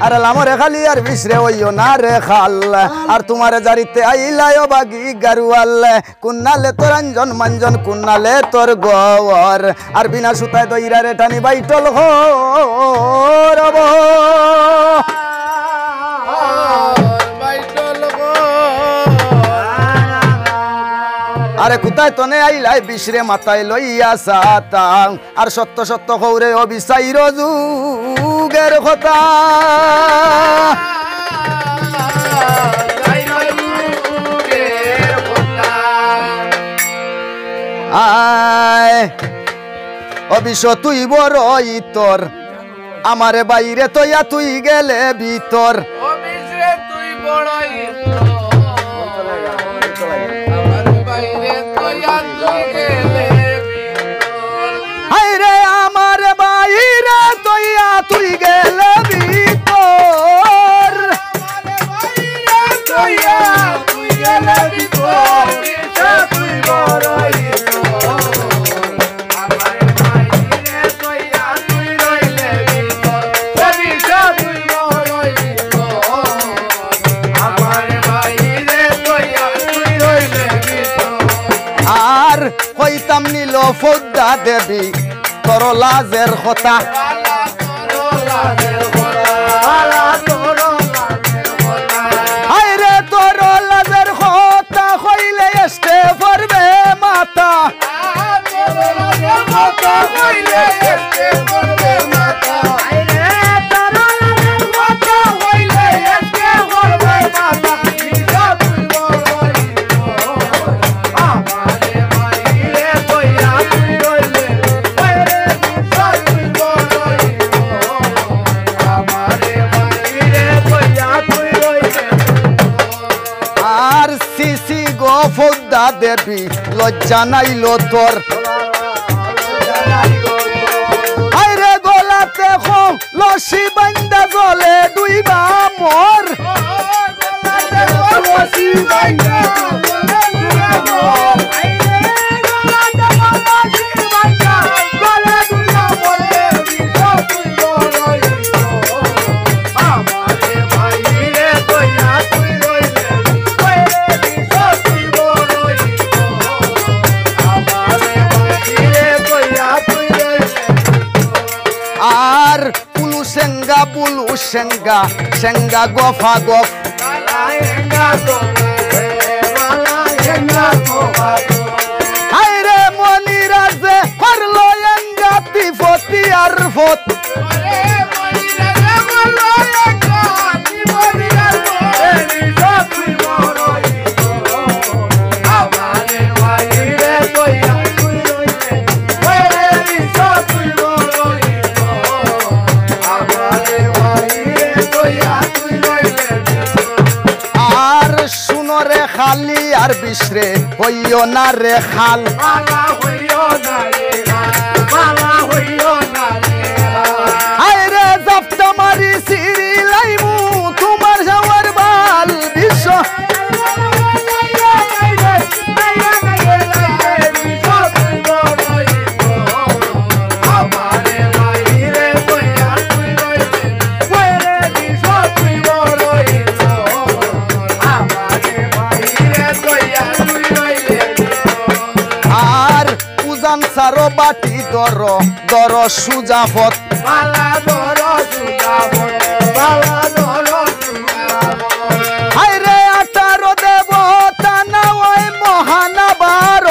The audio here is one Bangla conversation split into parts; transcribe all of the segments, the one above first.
আরে লামরে খালি আর বিশরে ওইও না রে খাল আর তোমার জারিতে আইলায়ও বাগি গারুয়াল কুন্নালে তোর আঞ্জন মাঞ্জন কুন্নালে তোর গওয়ার আর বিনা সুতায় দইরা রে টানি বাইটল হরব আরে কোথায় তনে আইলাই বিশরে মাথায় লইয়া সাতাং আর সত্য সত্য কৌরে অবিচাইর যুগের কথা আয় অবিশ তুই বড় ইতর আমারে বাইরে তৈয়া তুই গেলে ভিতর হায়রে আমার বাইরে তৈয়া তুই গেলে ভিতর তুই বড় কইতাম নীল ফৌদ্দা দেবী তোর লাজের কথা হায়রে তোর লাজের কথা কইলে এসতে পারবে মাতা ফৌদ্দা দেবী লজ্জা নাইল তোর আইরে গলাতে লসি বান্দা জলে ডুইবা মোর আর পুলুসেঙ্গা পুলুসেঙ্গা সেঙ্গা গফা গফ হায়রে মনিরাজে হরলো এঙ্গা তিফতি আর ফত খালি আর বিশরে হইও না রে খাল আইরে জাপটা মারি সিরি লাইমু তোমার যাওয়ার বাল বিশ্ব সারো বাটি দর দর সুজাফত হায়রে আটার দেবতা না ওই মহানবার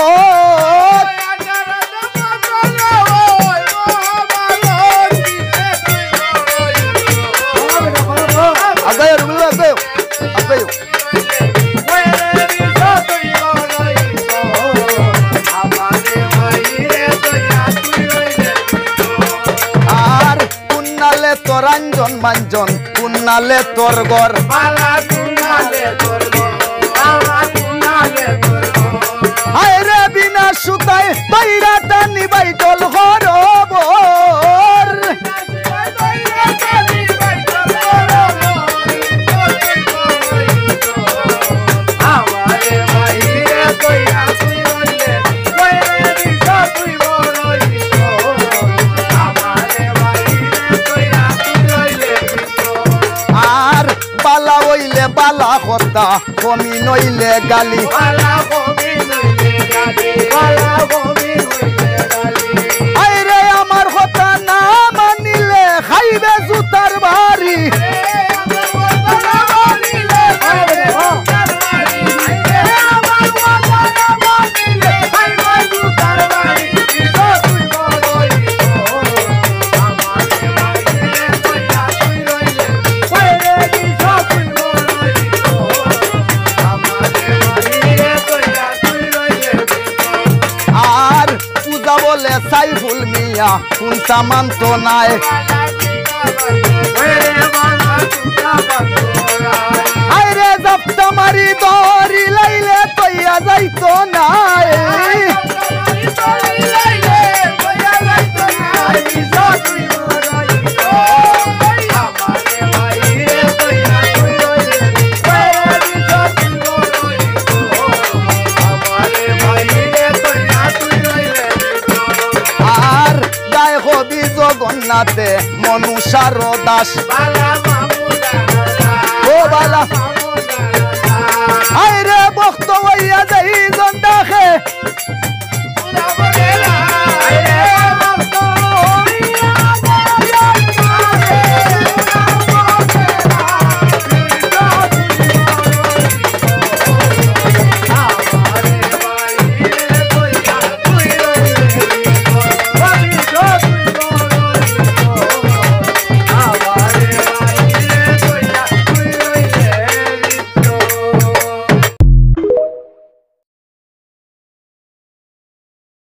রঞ্জন মঞ্জন কুন্নালে তোর গর হায়রে বিনা সুতায় বাইরা টানি বাইটল হরবর বালা কথা কমি নইলে গালি আইরে আমার কথা না মানিলে খাইবে জুতার বাড়ি বলে সাইফুল মিয়া কোনটা মানত নাই আইরে জাপটা মারি দরি লাইলে তৈয়া যাইতো নাই জগন্নাথে মনুষার দাস ও বালা আইরে বক্ত হইয়া যাই জন দেখে